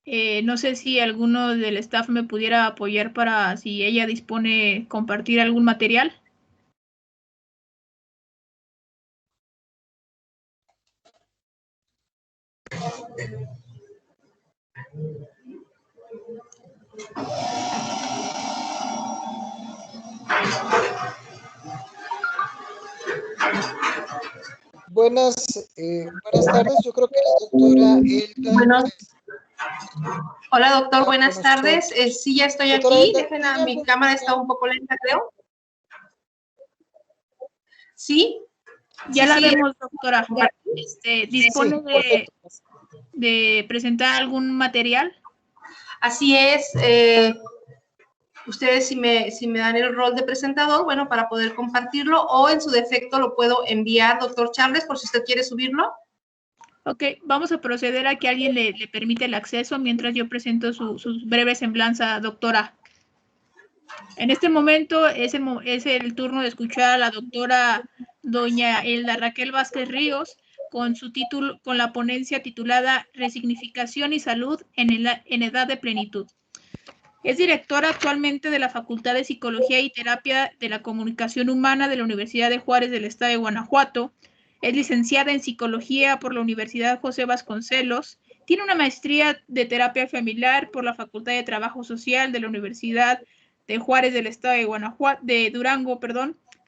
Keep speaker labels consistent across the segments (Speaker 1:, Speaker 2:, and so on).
Speaker 1: No sé si alguno del staff me pudiera apoyar para, si ella dispone, compartir algún material.
Speaker 2: Buenas tardes, yo creo que la doctora Elda.
Speaker 3: Bueno, hola doctor, buenas tardes. Sí, ya estoy aquí. Mi cámara está un poco lenta, creo. ¿Sí?
Speaker 1: Ya
Speaker 3: Sí,
Speaker 1: la
Speaker 3: sí.
Speaker 1: vemos, doctora. ¿Dispone de presentar algún material?
Speaker 3: Así es. Ustedes si me dan el rol de presentador, bueno, para poder compartirlo, o en su defecto lo puedo enviar, doctor Charles, por si usted quiere subirlo.
Speaker 1: Ok, vamos a proceder a que alguien le permite el acceso mientras yo presento su breve semblanza, doctora. En este momento es el turno de escuchar a la doctora doña Elda Raquel Vázquez Ríos con la ponencia titulada Resignificación y Salud en Edad de Plenitud. Es directora actualmente de la Facultad de Psicología y Terapia de la Comunicación Humana de la Universidad de Juárez del Estado de Guanajuato. Es licenciada en Psicología por la Universidad José Vasconcelos. Tiene una maestría de Terapia Familiar por la Facultad de Trabajo Social de la Universidad de Juárez del Estado de Durango.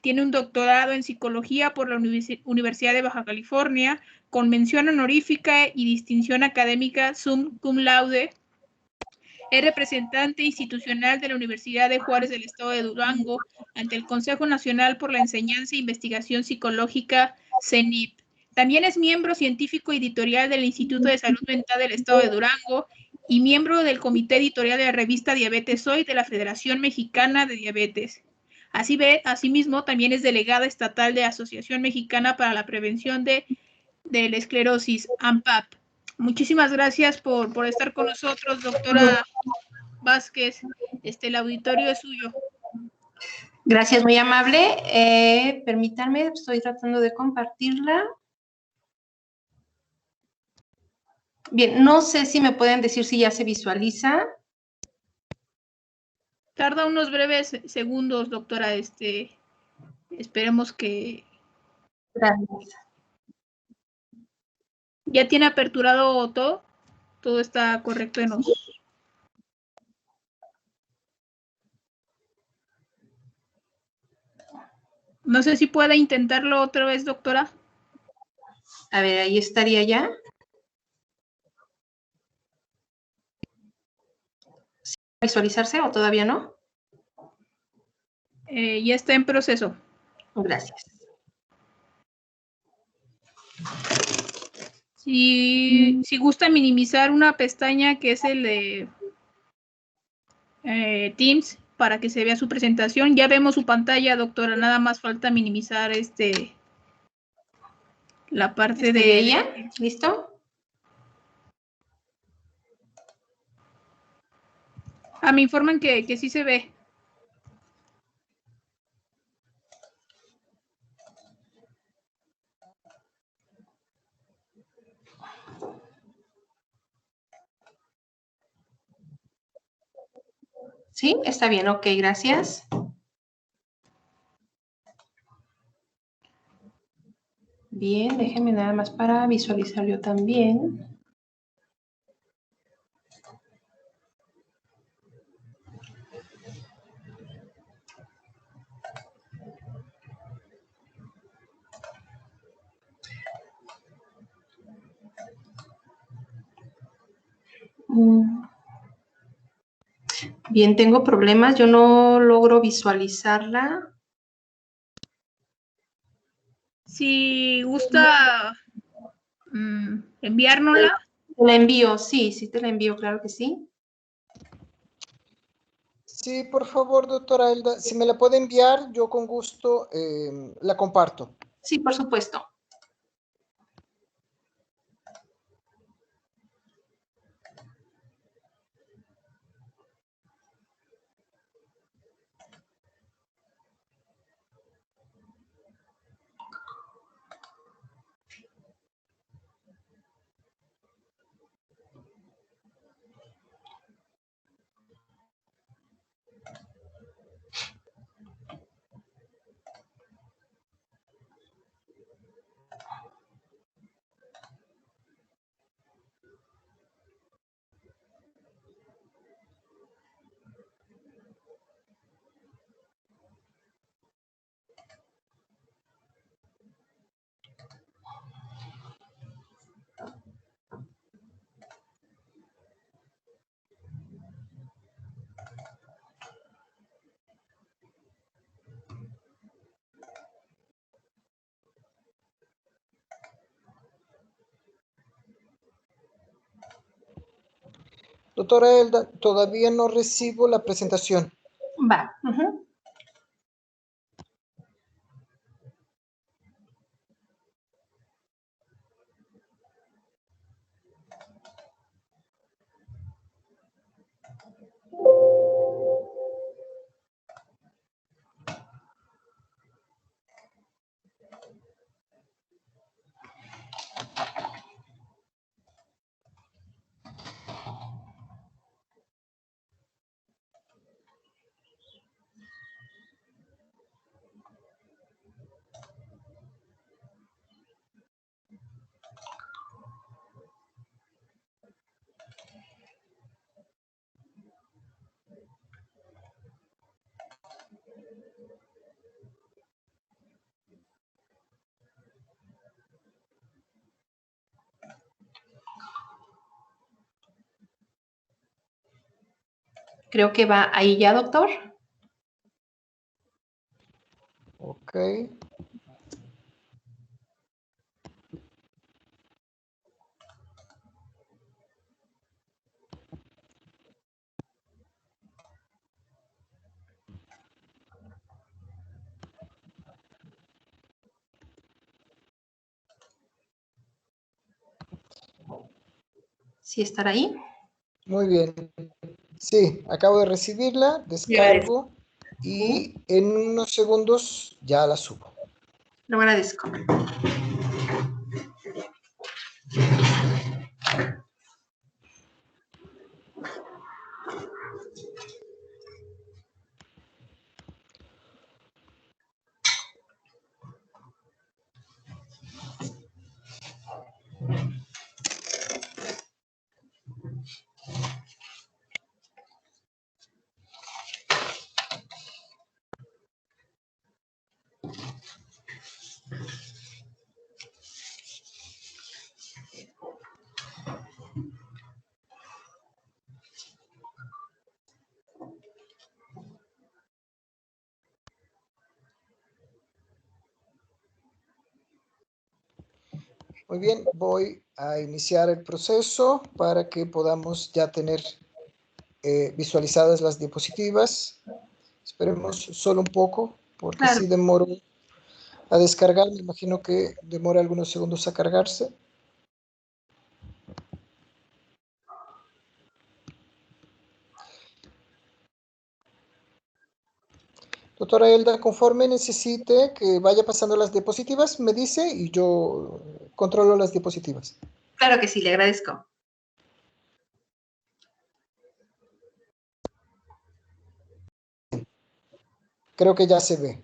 Speaker 1: Tiene un doctorado en Psicología por la Universidad de Baja California, con mención honorífica y distinción académica summa cum laude. Es representante institucional de la Universidad de Juárez del Estado de Durango ante el Consejo Nacional por la Enseñanza e Investigación Psicológica, CENIP. También es miembro científico editorial del Instituto de Salud Mental del Estado de Durango y miembro del comité editorial de la revista Diabetes Hoy de la Federación Mexicana de Diabetes. Asimismo, también es delegada estatal de Asociación Mexicana para la Prevención de la Esclerosis, AMPAP. Muchísimas gracias por estar con nosotros, doctora Vázquez. El auditorio es suyo.
Speaker 3: Gracias, muy amable. Permítanme, estoy tratando de compartirla. Bien, no sé si me pueden decir si ya se visualiza.
Speaker 1: Tarda unos breves segundos, doctora. Esperemos que...
Speaker 3: Gracias.
Speaker 1: ¿Ya tiene aperturado todo? Todo está correcto en los... No sé si puede intentarlo otra vez, doctora.
Speaker 3: A ver, ahí estaría ya. ¿Sí va a visualizarse o todavía no?
Speaker 1: Ya está en proceso.
Speaker 3: Gracias.
Speaker 1: Si gusta minimizar una pestaña que es el de Teams para que se vea su presentación. Ya vemos su pantalla, doctora. Nada más falta minimizar la parte
Speaker 3: de ella. ¿Listo?
Speaker 1: Me informan que sí se ve.
Speaker 3: Sí, está bien, ok, gracias. Bien, déjenme nada más para visualizar yo también. Bien, tengo problemas, yo no logro visualizarla.
Speaker 1: Si gusta enviárnosla.
Speaker 3: La envío, sí, sí te la envío, claro que sí.
Speaker 2: Sí, por favor, doctora Elda, si me la puede enviar, yo con gusto la comparto.
Speaker 3: Sí, por supuesto.
Speaker 2: Doctora Elda, todavía no recibo la presentación.
Speaker 3: Va. Creo que va ahí ya, doctor.
Speaker 2: Ok.
Speaker 3: ¿Sí estará ahí?
Speaker 2: Muy bien. Sí, acabo de recibirla, descargo y en unos segundos ya la subo.
Speaker 3: Lo agradezco.
Speaker 2: Muy bien, voy a iniciar el proceso para que podamos ya tener visualizadas las diapositivas. Esperemos solo un poco, porque
Speaker 3: Claro.
Speaker 2: sí demoro a descargar. Me imagino que demora algunos segundos a cargarse. Doctora Elda, conforme necesite que vaya pasando las diapositivas, me dice y yo controlo las diapositivas.
Speaker 3: Claro que sí, le agradezco.
Speaker 2: Creo que ya se ve.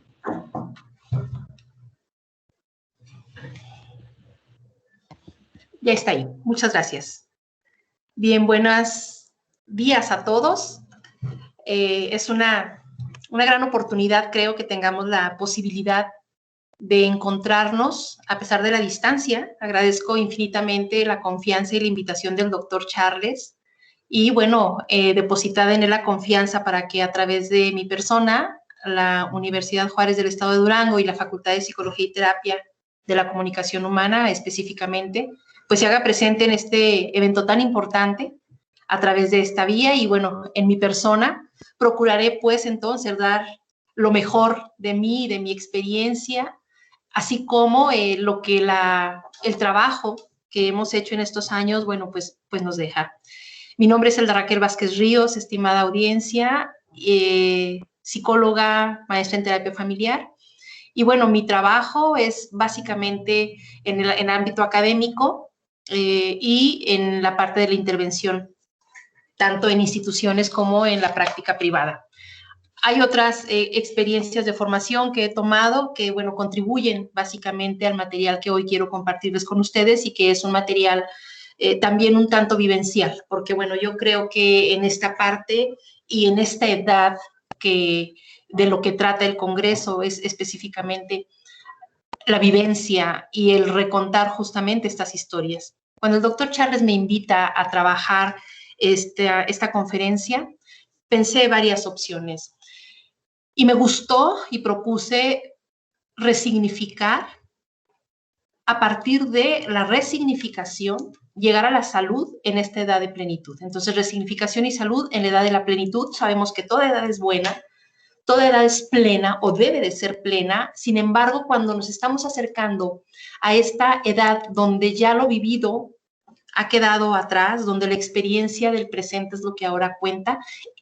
Speaker 3: Ya está ahí. Muchas gracias. Bien, buenos días a todos. Es una gran oportunidad, creo, que tengamos la posibilidad de encontrarnos a pesar de la distancia. Agradezco infinitamente la confianza y la invitación del doctor Charles y, bueno, depositada en él la confianza para que a través de mi persona, la Universidad Juárez del Estado de Durango y la Facultad de Psicología y Terapia de la Comunicación Humana específicamente, pues se haga presente en este evento tan importante a través de esta vía y, bueno, en mi persona procuraré pues entonces dar lo mejor de mí, de mi experiencia, así como lo que el trabajo que hemos hecho en estos años, bueno, pues nos deja. Mi nombre es Elda Raquel Vázquez Ríos, estimada audiencia, psicóloga, maestra en terapia familiar. Y bueno, mi trabajo es básicamente en el ámbito académico y en la parte de la intervención, tanto en instituciones como en la práctica privada. Hay otras experiencias de formación que he tomado que, bueno, contribuyen básicamente al material que hoy quiero compartirles con ustedes y que es un material también un tanto vivencial, porque, bueno, yo creo que en esta parte y en esta edad de lo que trata el Congreso es específicamente la vivencia y el recontar justamente estas historias. Cuando el doctor Charles me invita a trabajar esta conferencia, pensé varias opciones. Y me gustó y propuse resignificar a partir de la resignificación, llegar a la salud en esta edad de plenitud. Entonces, resignificación y salud en la edad de la plenitud. Sabemos que toda edad es buena, toda edad es plena o debe de ser plena. Sin embargo, cuando nos estamos acercando a esta edad donde ya lo vivido ha quedado atrás, donde la experiencia del presente es lo que ahora cuenta,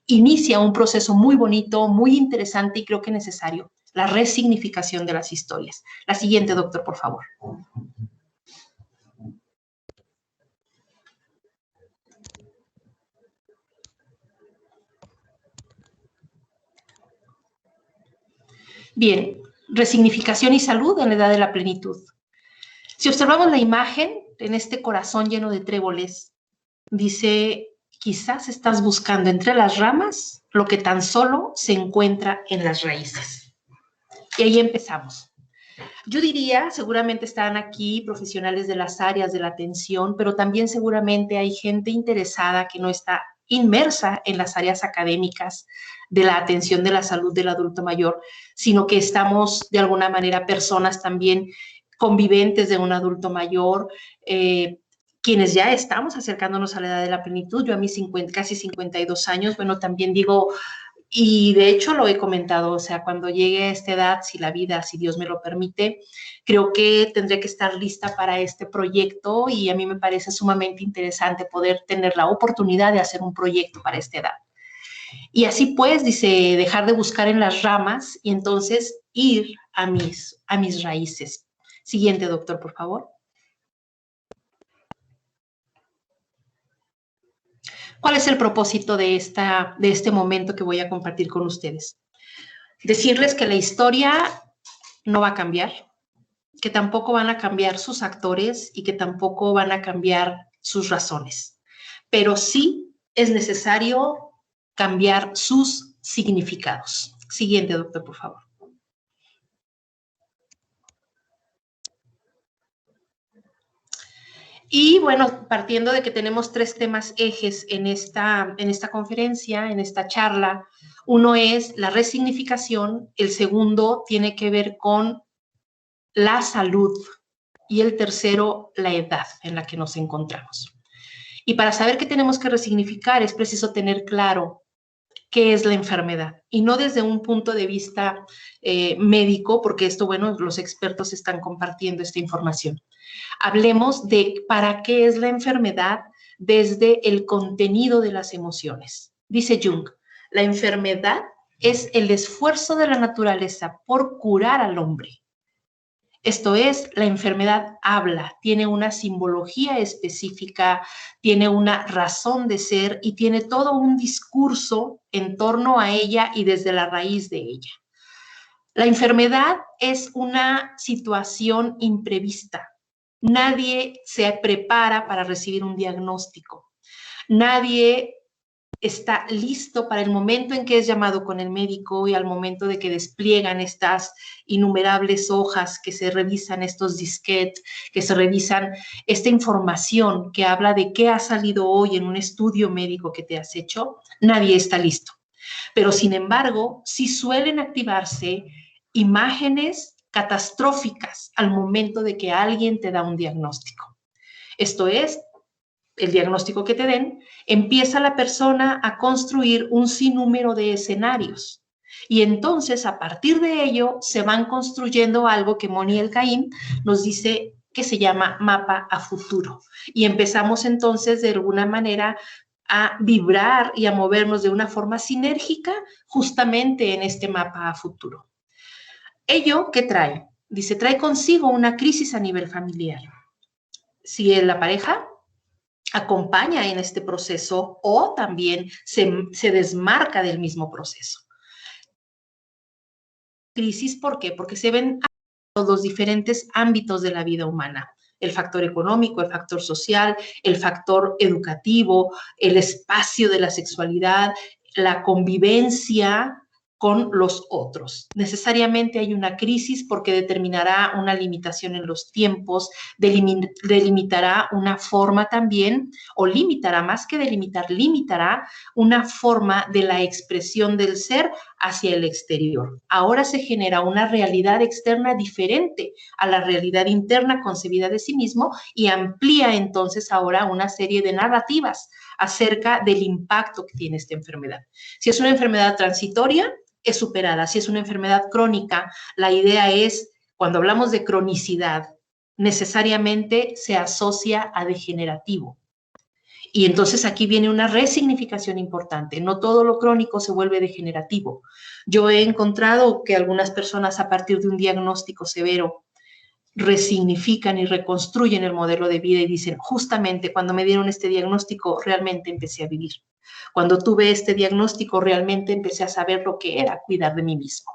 Speaker 3: inicia un proceso muy bonito, muy interesante y creo que necesario, la resignificación de las historias. La siguiente, doctor, por favor. Bien, resignificación y salud en la edad de la plenitud. Si observamos la imagen, en este corazón lleno de tréboles, dice, quizás estás buscando entre las ramas lo que tan solo se encuentra en las raíces. Y ahí empezamos. Yo diría, seguramente están aquí profesionales de las áreas de la atención, pero también seguramente hay gente interesada que no está inmersa en las áreas académicas de la atención de la salud del adulto mayor, sino que estamos de alguna manera personas también conviventes de un adulto mayor, quienes ya estamos acercándonos a la edad de la plenitud. Yo a mis casi 52 años, bueno, también digo, y de hecho lo he comentado, o sea, cuando llegue a esta edad, si la vida, si Dios me lo permite, creo que tendré que estar lista para este proyecto y a mí me parece sumamente interesante poder tener la oportunidad de hacer un proyecto para esta edad. Y así pues, dice, dejar de buscar en las ramas y entonces ir a mis raíces. Siguiente, doctor, por favor. ¿Cuál es el propósito de este momento que voy a compartir con ustedes? Decirles que la historia no va a cambiar, que tampoco van a cambiar sus actores y que tampoco van a cambiar sus razones. Pero sí es necesario cambiar sus significados. Siguiente, doctor, por favor. Y bueno, partiendo de que tenemos 3 temas ejes en esta conferencia, en esta charla, uno es la resignificación, el segundo tiene que ver con la salud y el tercero, la edad en la que nos encontramos. Y para saber qué tenemos que resignificar es preciso tener claro qué es la enfermedad y no desde un punto de vista médico, porque esto, bueno, los expertos están compartiendo esta información. Hablemos de para qué es la enfermedad desde el contenido de las emociones. Dice Jung, la enfermedad es el esfuerzo de la naturaleza por curar al hombre. Esto es, la enfermedad habla, tiene una simbología específica, tiene una razón de ser y tiene todo un discurso en torno a ella y desde la raíz de ella. La enfermedad es una situación imprevista. Nadie se prepara para recibir un diagnóstico. Nadie está listo para el momento en que es llamado con el médico y al momento de que despliegan estas innumerables hojas, que se revisan estos disquetes, que se revisan esta información que habla de qué ha salido hoy en un estudio médico que te has hecho. Nadie está listo. Pero sin embargo, sí suelen activarse imágenes catastróficas al momento de que alguien te da un diagnóstico. Esto es, el diagnóstico que te den, empieza la persona a construir un sinnúmero de escenarios. Y entonces, a partir de ello, se van construyendo algo que Moni El-Caim nos dice que se llama mapa a futuro. Y empezamos entonces, de alguna manera, a vibrar y a movernos de una forma sinérgica justamente en este mapa a futuro. ¿Ello qué trae? Dice, trae consigo una crisis a nivel familiar. Si es la pareja, acompaña en este proceso o también se desmarca del mismo proceso. Crisis, ¿por qué? Porque se ven los diferentes ámbitos de la vida humana. El factor económico, el factor social, el factor educativo, el espacio de la sexualidad, la convivencia con los otros. Necesariamente hay una crisis porque determinará una limitación en los tiempos, delimitará una forma también, o limitará, más que delimitar, limitará una forma de la expresión del ser hacia el exterior. Ahora se genera una realidad externa diferente a la realidad interna concebida de sí mismo y amplía entonces ahora una serie de narrativas acerca del impacto que tiene esta enfermedad. Si es una enfermedad transitoria, es superada. Si es una enfermedad crónica, la idea es, cuando hablamos de cronicidad, necesariamente se asocia a degenerativo. Y entonces aquí viene una resignificación importante. No todo lo crónico se vuelve degenerativo. Yo he encontrado que algunas personas, a partir de un diagnóstico severo, resignifican y reconstruyen el modelo de vida y dicen, justamente cuando me dieron este diagnóstico, realmente empecé a vivir. Cuando tuve este diagnóstico, realmente empecé a saber lo que era cuidar de mí mismo.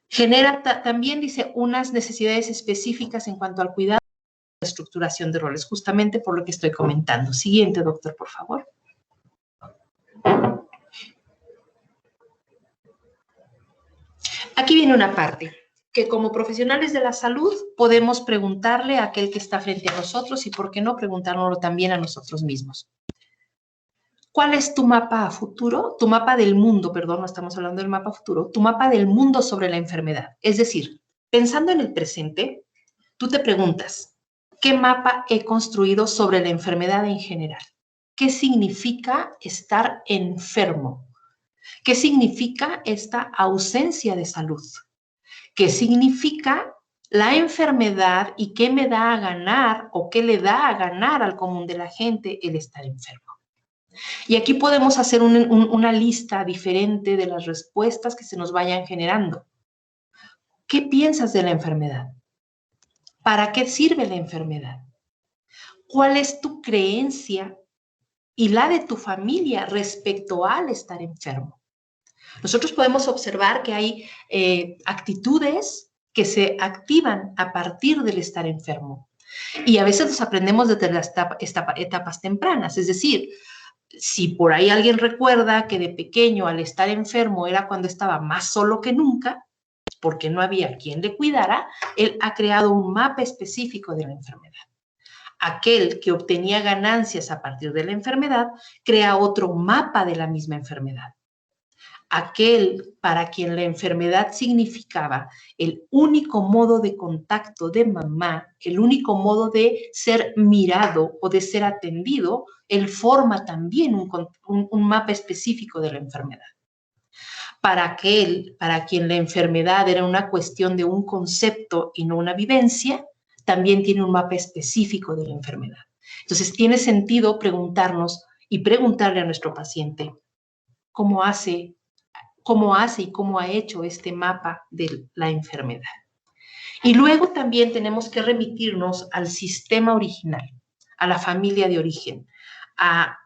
Speaker 3: Genera también, dice, unas necesidades específicas en cuanto al cuidado y la estructuración de roles, justamente por lo que estoy comentando. Siguiente, doctor, por favor. Aquí viene una parte que como profesionales de la salud podemos preguntarle a aquel que está frente a nosotros y, por qué no, preguntárnoslo también a nosotros mismos. ¿Cuál es tu mapa a futuro? Tu mapa del mundo, perdón, no estamos hablando del mapa futuro, tu mapa del mundo sobre la enfermedad. Es decir, pensando en el presente, tú te preguntas, ¿qué mapa he construido sobre la enfermedad en general? ¿Qué significa estar enfermo? ¿Qué significa esta ausencia de salud? ¿Qué significa la enfermedad y qué me da a ganar o qué le da a ganar al común de la gente el estar enfermo? Y aquí podemos hacer una lista diferente de las respuestas que se nos vayan generando. ¿Qué piensas de la enfermedad? ¿Para qué sirve la enfermedad? ¿Cuál es tu creencia y la de tu familia respecto al estar enfermo? Nosotros podemos observar que hay actitudes que se activan a partir del estar enfermo. Y a veces los aprendemos desde las etapas tempranas. Es decir, si por ahí alguien recuerda que de pequeño al estar enfermo era cuando estaba más solo que nunca, porque no había quien le cuidara, él ha creado un mapa específico de la enfermedad. Aquel que obtenía ganancias a partir de la enfermedad crea otro mapa de la misma enfermedad. Aquel para quien la enfermedad significaba el único modo de contacto de mamá, el único modo de ser mirado o de ser atendido, él forma también un mapa específico de la enfermedad. Para aquel para quien la enfermedad era una cuestión de un concepto y no una vivencia, también tiene un mapa específico de la enfermedad. Entonces, tiene sentido preguntarnos y preguntarle a nuestro paciente cómo hace y cómo ha hecho este mapa de la enfermedad. Y luego también tenemos que remitirnos al sistema original, a la familia de origen, a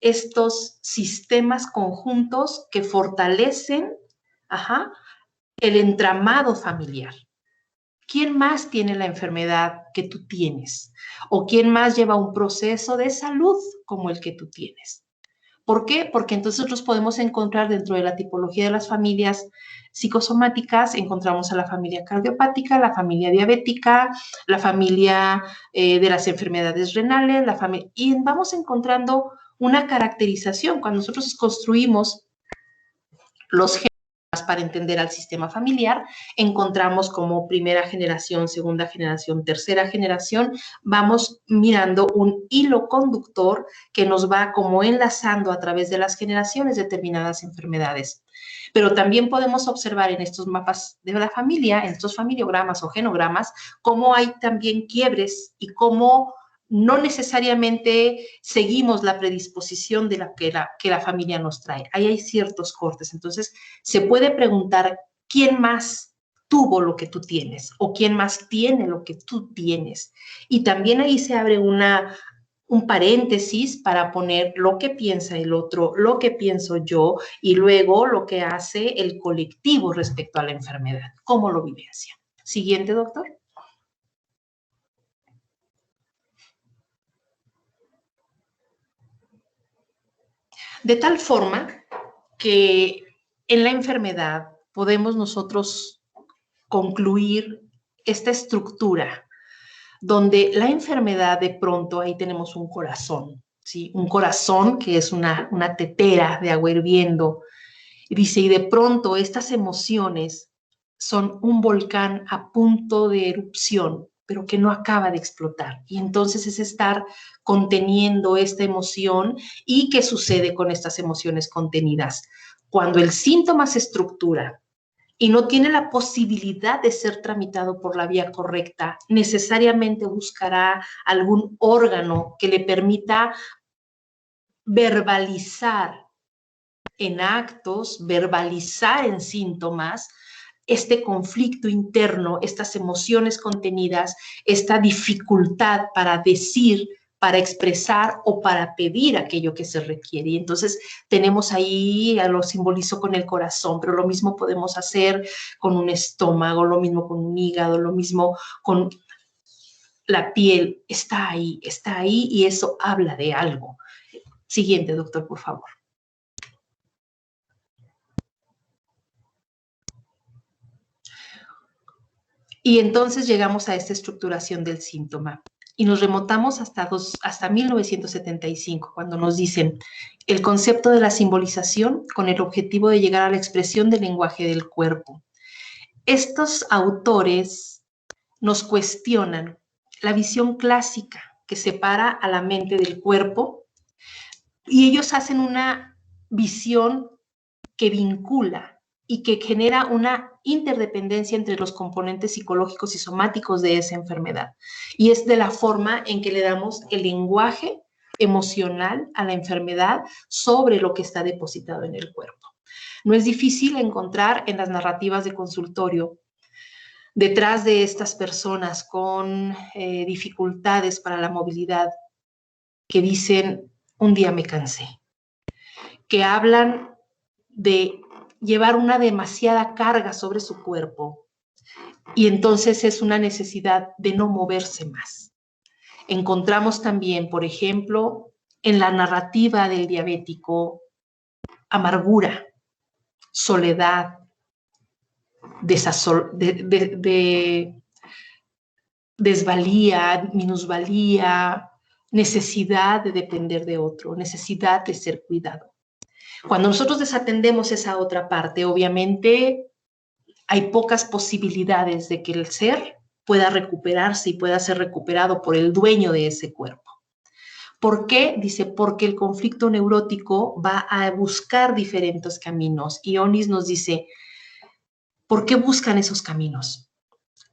Speaker 3: estos sistemas conjuntos que fortalecen el entramado familiar. ¿Quién más tiene la enfermedad que tú tienes? ¿O quién más lleva un proceso de salud como el que tú tienes? ¿Por qué? Porque entonces nosotros podemos encontrar dentro de la tipología de las familias psicosomáticas, encontramos a la familia cardiopática, la familia diabética, la familia de las enfermedades renales, y vamos encontrando una caracterización. Cuando nosotros construimos los genes para entender al sistema familiar, encontramos como primera generación, segunda generación, tercera generación, vamos mirando un hilo conductor que nos va como enlazando a través de las generaciones determinadas enfermedades. Pero también podemos observar en estos mapas de la familia, en estos familiogramas o genogramas, cómo hay también quiebres y cómo no necesariamente seguimos la predisposición de que la familia nos trae. Ahí hay ciertos cortes. Entonces, se puede preguntar quién más tuvo lo que tú tienes o quién más tiene lo que tú tienes. Y también ahí se abre un paréntesis para poner lo que piensa el otro, lo que pienso yo y luego lo que hace el colectivo respecto a la enfermedad. ¿Cómo lo vivencia? Siguiente, doctor. De tal forma que en la enfermedad podemos nosotros concluir esta estructura donde la enfermedad de pronto, ahí tenemos un corazón, ¿sí? Un corazón que es una tetera de agua hirviendo. Y dice, y de pronto estas emociones son un volcán a punto de erupción, pero que no acaba de explotar. Y entonces es estar conteniendo esta emoción. ¿Y qué sucede con estas emociones contenidas? Cuando el síntoma se estructura y no tiene la posibilidad de ser tramitado por la vía correcta, necesariamente buscará algún órgano que le permita verbalizar en actos, verbalizar en síntomas este conflicto interno, estas emociones contenidas, esta dificultad para decir, para expresar o para pedir aquello que se requiere. Y entonces tenemos ahí, lo simbolizo con el corazón, pero lo mismo podemos hacer con un estómago, lo mismo con un hígado, lo mismo con la piel. Está ahí y eso habla de algo. Siguiente, doctor, por favor. Y entonces llegamos a esta estructuración del síntoma y nos remontamos hasta 1975, cuando nos dicen el concepto de la simbolización con el objetivo de llegar a la expresión del lenguaje del cuerpo. Estos autores nos cuestionan la visión clásica que separa a la mente del cuerpo y ellos hacen una visión que vincula y que genera una interdependencia entre los componentes psicológicos y somáticos de esa enfermedad. Y es de la forma en que le damos el lenguaje emocional a la enfermedad sobre lo que está depositado en el cuerpo. No es difícil encontrar en las narrativas de consultorio detrás de estas personas con dificultades para la movilidad que dicen, un día me cansé, que hablan de llevar una demasiada carga sobre su cuerpo y entonces es una necesidad de no moverse más. Encontramos también, por ejemplo, en la narrativa del diabético, amargura, soledad, desvalía, minusvalía, necesidad de depender de otro, necesidad de ser cuidado. Cuando nosotros desatendemos esa otra parte, obviamente hay pocas posibilidades de que el ser pueda recuperarse y pueda ser recuperado por el dueño de ese cuerpo. ¿Por qué? Dice, porque el conflicto neurótico va a buscar diferentes caminos. Y Onis nos dice, ¿por qué buscan esos caminos?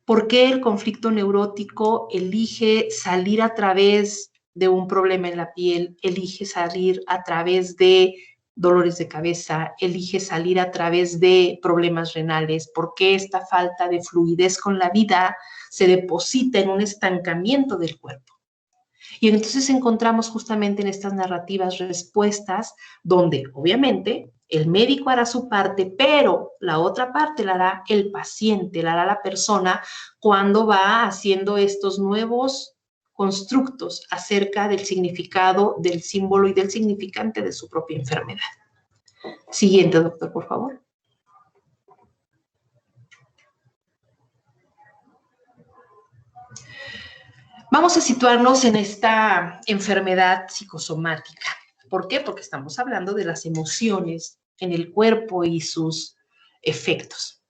Speaker 3: ¿Por qué el conflicto neurótico elige salir a través de un problema en la piel, elige salir a través de dolores de cabeza, elige salir a través de problemas renales? ¿Por qué esta falta de fluidez con la vida se deposita en un estancamiento del cuerpo? Y entonces encontramos justamente en estas narrativas respuestas donde, obviamente, el médico hará su parte, pero la otra parte la hará el paciente, la hará la persona cuando va haciendo estos nuevos constructos acerca del significado, del símbolo y del significante de su propia enfermedad. Siguiente, doctor, por favor. Vamos a situarnos en esta enfermedad psicosomática. ¿Por qué? Porque estamos hablando de las emociones en el cuerpo y sus efectos.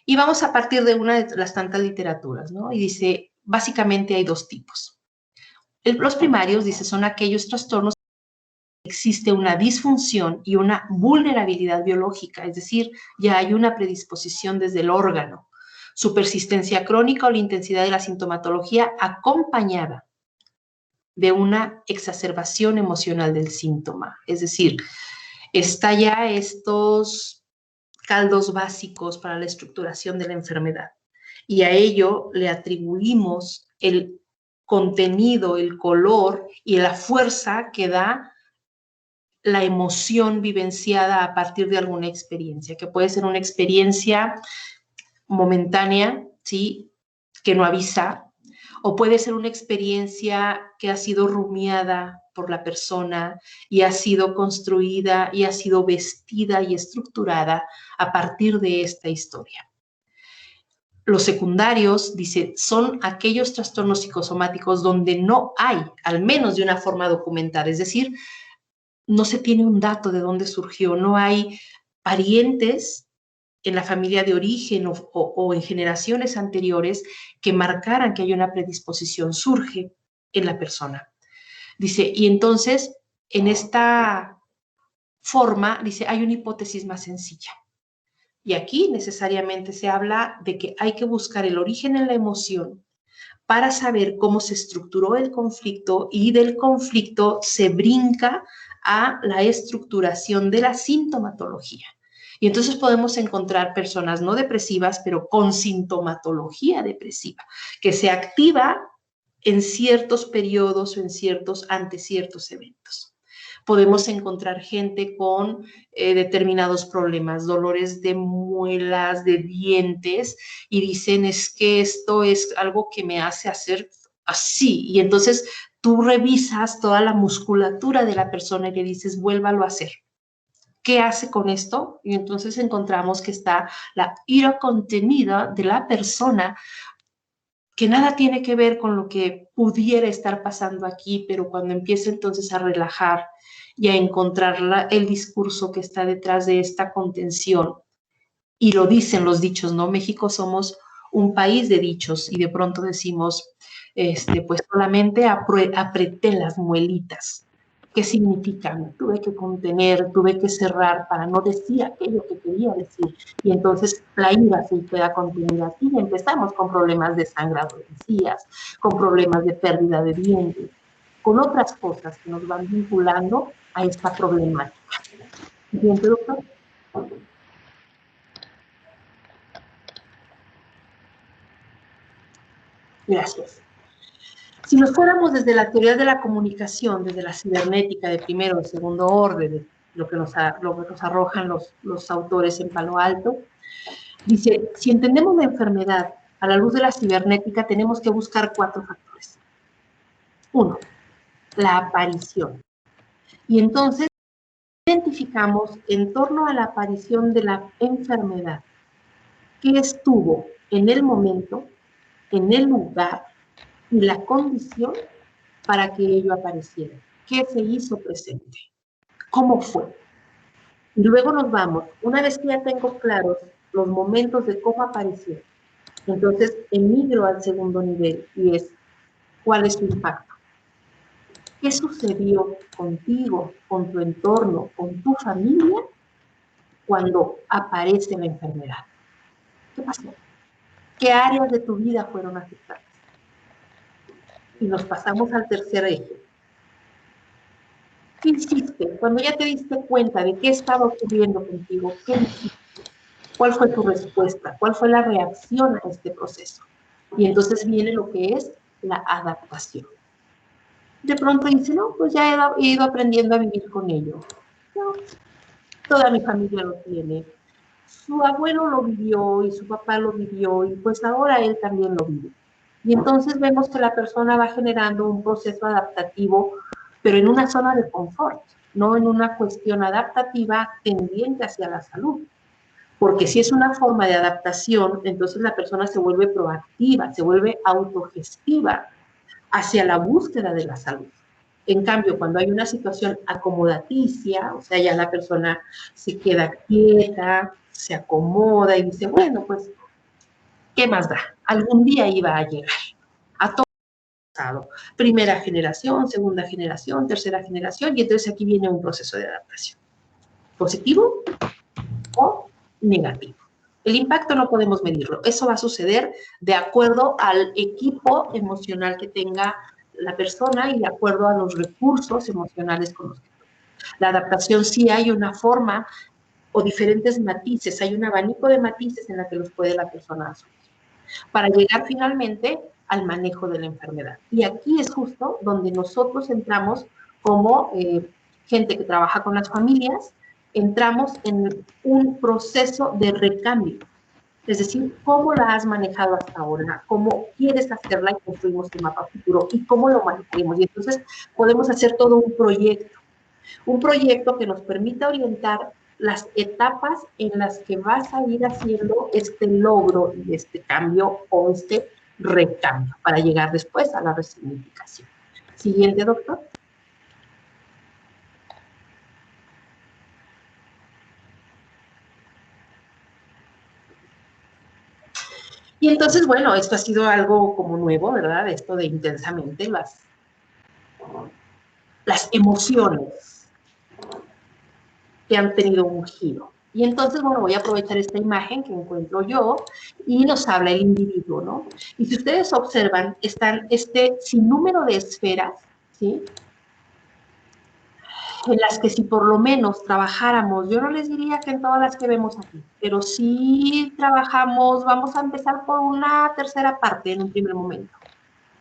Speaker 3: Y vamos a partir de una de las tantas literaturas, ¿no? Y dice, básicamente hay dos tipos. Los primarios, dice, son aquellos trastornos donde existe una disfunción y una vulnerabilidad biológica, es decir, ya hay una predisposición desde el órgano. Su persistencia crónica o la intensidad de la sintomatología acompañada de una exacerbación emocional del síntoma. Es decir, está ya estos caldos básicos para la estructuración de la enfermedad. Y a ello le atribuimos el contenido, el color y la fuerza que da la emoción vivenciada a partir de alguna experiencia, que puede ser una experiencia momentánea, ¿sí?, que no avisa, o puede ser una experiencia que ha sido rumiada por la persona y ha sido construida y ha sido vestida y estructurada a partir de esta historia. Los secundarios, dice, son aquellos trastornos psicosomáticos donde no hay, al menos de una forma documentada, es decir, no se tiene un dato de dónde surgió, no hay parientes en la familia de origen o en generaciones anteriores que marcaran que hay una predisposición, surge en la persona. Dice, y entonces, en esta forma, dice, hay una hipótesis más sencilla. Y aquí necesariamente se habla de que hay que buscar el origen en la emoción para saber cómo se estructuró el conflicto y del conflicto se brinca a la estructuración de la sintomatología. Y entonces podemos encontrar personas no depresivas, pero con sintomatología depresiva, que se activa en ciertos periodos o ante ciertos eventos. Podemos encontrar gente con determinados problemas, dolores de muelas, de dientes, y dicen, es que esto es algo que me hace hacer así. Y entonces tú revisas toda la musculatura de la persona y le dices, vuélvalo a hacer. ¿Qué hace con esto? Y entonces encontramos que está la ira contenida de la persona, que nada tiene que ver con lo que pudiera estar pasando aquí, pero cuando empieza entonces a relajar y a encontrar el discurso que está detrás de esta contención, y lo dicen los dichos, ¿no? México somos un país de dichos, y de pronto decimos, pues solamente apreté las muelitas. ¿Qué significa? Me tuve que contener, tuve que cerrar para no decir aquello que quería decir. Y entonces la ira se queda contenida así y empezamos con problemas de sangrado de encías, con problemas de pérdida de dientes, con otras cosas que nos van vinculando a esta problemática. ¿Bien, doctor? Gracias. Si nos fuéramos desde la teoría de la comunicación, desde la cibernética de primero o segundo orden, lo que nos arrojan los autores en Palo Alto, dice, si entendemos la enfermedad a la luz de la cibernética, tenemos que buscar 4 factores. 1, la aparición. Y entonces identificamos en torno a la aparición de la enfermedad qué estuvo en el momento, en el lugar y la condición para que ello apareciera. ¿Qué se hizo presente? ¿Cómo fue? Y luego nos vamos, una vez que ya tengo claros los momentos de cómo apareció, entonces emigro al segundo nivel y es, ¿cuál es su impacto? ¿Qué sucedió contigo, con tu entorno, con tu familia cuando aparece la enfermedad? ¿Qué pasó? ¿Qué áreas de tu vida fueron afectadas? Y nos pasamos al tercer eje. ¿Qué hiciste? Cuando ya te diste cuenta de qué estaba ocurriendo contigo, ¿qué hiciste? ¿Cuál fue tu respuesta? ¿Cuál fue la reacción a este proceso? Y entonces viene lo que es la adaptación. De pronto dice, no, pues ya he ido aprendiendo a vivir con ello. No, toda mi familia lo tiene. Su abuelo lo vivió y su papá lo vivió y pues ahora él también lo vive. Y entonces vemos que la persona va generando un proceso adaptativo, pero en una zona de confort, no en una cuestión adaptativa tendiente hacia la salud. Porque si es una forma de adaptación, entonces la persona se vuelve proactiva, se vuelve autogestiva hacia la búsqueda de la salud. En cambio, cuando hay una situación acomodaticia, o sea, ya la persona se queda quieta, se acomoda y dice, bueno, pues, ¿qué más da? Algún día iba a llegar. A todo pasado. Primera generación, segunda generación, tercera generación, y entonces aquí viene un proceso de adaptación. ¿Positivo o negativo? El impacto no podemos medirlo. Eso va a suceder de acuerdo al equipo emocional que tenga la persona y de acuerdo a los recursos emocionales con los que tenga. La adaptación sí hay una forma o diferentes matices, hay un abanico de matices en la que los puede la persona asumir para llegar finalmente al manejo de la enfermedad. Y aquí es justo donde nosotros entramos como gente que trabaja con las familias, entramos en un proceso de recambio. Es decir, cómo la has manejado hasta ahora, cómo quieres hacerla y construimos el mapa futuro y cómo lo manejaremos. Y entonces podemos hacer todo un proyecto que nos permita orientar las etapas en las que vas a ir haciendo este logro y este cambio o este recambio para llegar después a la resignificación. Siguiente, doctor. Y entonces, bueno, esto ha sido algo como nuevo, ¿verdad? Esto de intensamente, las emociones que han tenido un giro. Y entonces, bueno, voy a aprovechar esta imagen que encuentro yo y nos habla el individuo, ¿no? Y si ustedes observan, están este sinnúmero de esferas, ¿sí? En las que si por lo menos trabajáramos, yo no les diría que en todas las que vemos aquí, pero sí trabajamos, vamos a empezar por una tercera parte en un primer momento.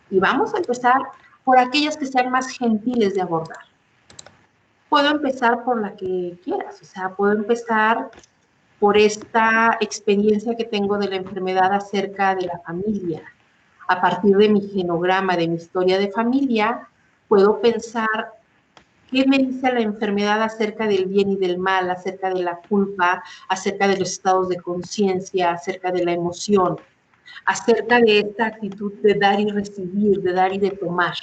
Speaker 3: Y vamos a empezar por aquellas que sean más gentiles de abordar. Puedo empezar por la que quieras, o sea, puedo empezar por esta experiencia que tengo de la enfermedad acerca de la familia. A partir de mi genograma, de mi historia de familia, puedo pensar qué me dice la enfermedad acerca del bien y del mal, acerca de la culpa, acerca de los estados de conciencia, acerca de la emoción, acerca de esta actitud de dar y recibir, de dar y de tomar,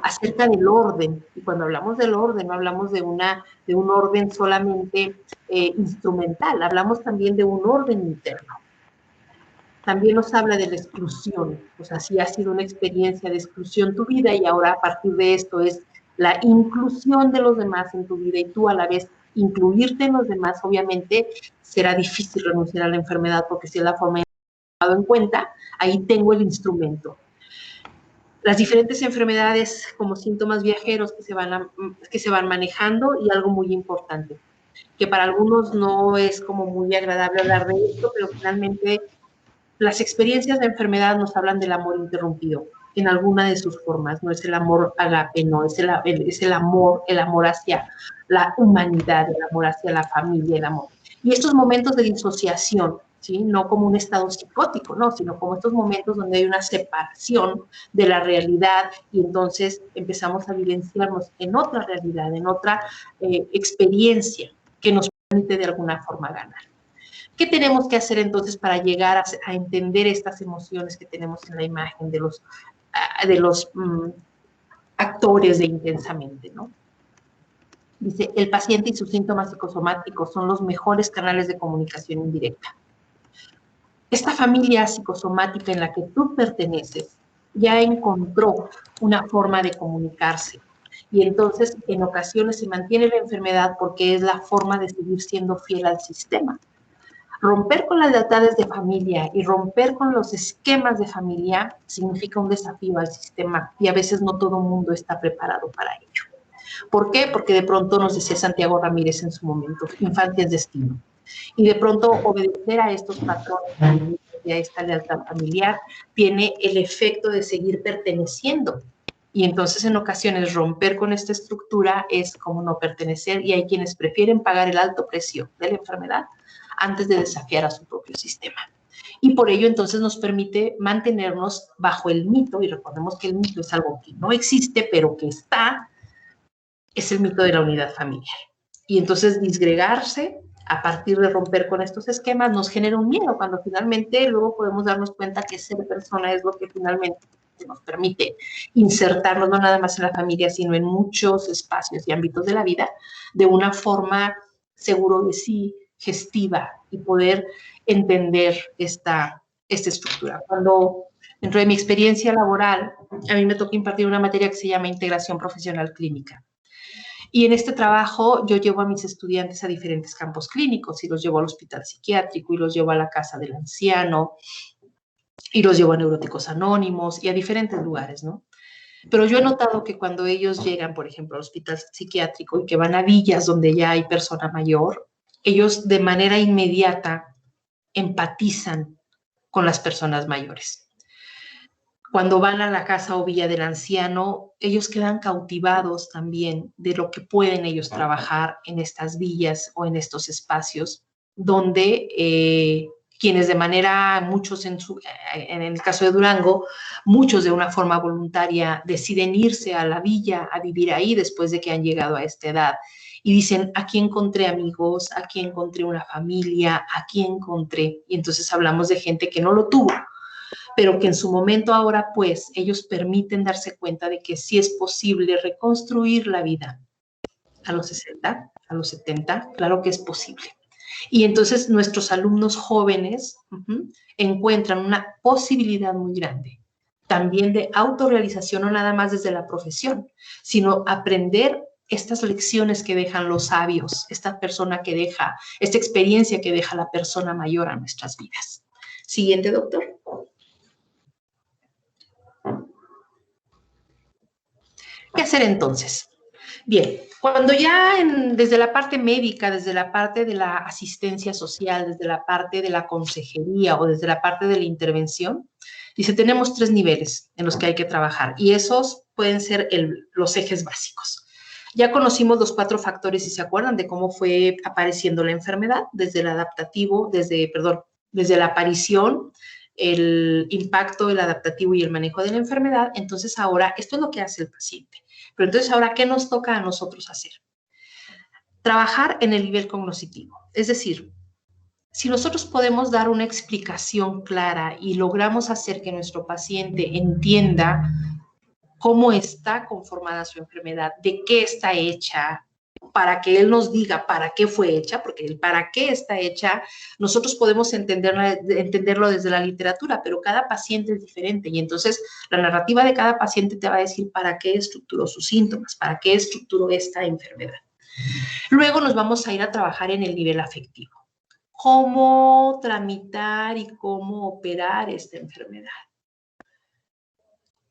Speaker 3: acerca del orden. Y cuando hablamos del orden, no hablamos de un orden solamente instrumental, hablamos también de un orden interno. También nos habla de la exclusión, o sea, si ha sido una experiencia de exclusión tu vida y ahora a partir de esto es la inclusión de los demás en tu vida y tú a la vez incluirte en los demás, obviamente será difícil renunciar a la enfermedad porque si es la forma en cuenta, ahí tengo el instrumento. Las diferentes enfermedades como síntomas viajeros que se van manejando y algo muy importante, que para algunos no es como muy agradable hablar de esto, pero finalmente las experiencias de enfermedad nos hablan del amor interrumpido en alguna de sus formas, no es el amor agape, no, es el amor hacia la humanidad, el amor hacia la familia, el amor. Y estos momentos de disociación, ¿sí? No como un estado psicótico, no, sino como estos momentos donde hay una separación de la realidad y entonces empezamos a vivenciarnos en otra realidad, en otra experiencia que nos permite de alguna forma ganar. ¿Qué tenemos que hacer entonces para llegar a entender estas emociones que tenemos en la imagen de los actores de Intensamente, ¿no? Dice, el paciente y sus síntomas psicosomáticos son los mejores canales de comunicación indirecta. Esta familia psicosomática en la que tú perteneces ya encontró una forma de comunicarse y entonces en ocasiones se mantiene la enfermedad porque es la forma de seguir siendo fiel al sistema. Romper con las lealtades de familia y romper con los esquemas de familia significa un desafío al sistema y a veces no todo el mundo está preparado para ello. ¿Por qué? Porque de pronto nos decía Santiago Ramírez en su momento, infancia es destino. Y de pronto obedecer a estos patrones y a esta lealtad familiar tiene el efecto de seguir perteneciendo. Y entonces en ocasiones romper con esta estructura es como no pertenecer y hay quienes prefieren pagar el alto precio de la enfermedad antes de desafiar a su propio sistema. Y por ello entonces nos permite mantenernos bajo el mito, y recordemos que el mito es algo que no existe, pero que está, es el mito de la unidad familiar. Y entonces disgregarse a partir de romper con estos esquemas nos genera un miedo, cuando finalmente luego podemos darnos cuenta que ser persona es lo que finalmente nos permite insertarnos no nada más en la familia, sino en muchos espacios y ámbitos de la vida de una forma seguro de sí, gestiva y poder entender esta estructura. Cuando dentro de mi experiencia laboral, a mí me toca impartir una materia que se llama Integración Profesional Clínica. Y en este trabajo yo llevo a mis estudiantes a diferentes campos clínicos y los llevo al hospital psiquiátrico y los llevo a la casa del anciano y los llevo a Neuróticos Anónimos y a diferentes lugares, ¿no? Pero yo he notado que cuando ellos llegan, por ejemplo, al hospital psiquiátrico y que van a villas donde ya hay persona mayor, ellos de manera inmediata empatizan con las personas mayores. Cuando van a la casa o villa del anciano, ellos quedan cautivados también de lo que pueden ellos trabajar en estas villas o en estos espacios donde quienes de manera, muchos en el caso de Durango, muchos de una forma voluntaria deciden irse a la villa a vivir ahí después de que han llegado a esta edad. Y dicen, aquí encontré amigos, aquí encontré una familia, aquí encontré. Y entonces hablamos de gente que no lo tuvo, pero que en su momento ahora, pues, ellos permiten darse cuenta de que sí es posible reconstruir la vida. A los 60, a los 70, claro que es posible. Y entonces nuestros alumnos jóvenes encuentran una posibilidad muy grande también de autorrealización, no nada más desde la profesión, sino aprender estas lecciones que dejan los sabios, esta persona que deja, esta experiencia que deja la persona mayor a nuestras vidas. Siguiente, doctor. ¿Qué hacer entonces? Bien, cuando ya desde la parte médica, desde la parte de la asistencia social, desde la parte de la consejería o desde la parte de la intervención, dice, tenemos 3 niveles en los que hay que trabajar y esos pueden ser los ejes básicos. Ya conocimos los 4 factores, si se acuerdan, de cómo fue apareciendo la enfermedad, desde el adaptativo, desde la aparición, el impacto, el adaptativo y el manejo de la enfermedad. Entonces ahora, esto es lo que hace el paciente. Pero entonces ahora, ¿qué nos toca a nosotros hacer? Trabajar en el nivel cognitivo. Es decir, si nosotros podemos dar una explicación clara y logramos hacer que nuestro paciente entienda cómo está conformada su enfermedad, de qué está hecha, para que él nos diga para qué fue hecha, porque el para qué está hecha, nosotros podemos entenderlo desde la literatura, pero cada paciente es diferente y entonces la narrativa de cada paciente te va a decir para qué estructuró sus síntomas, para qué estructuró esta enfermedad. Luego nos vamos a ir a trabajar en el nivel afectivo. Cómo tramitar y cómo operar esta enfermedad.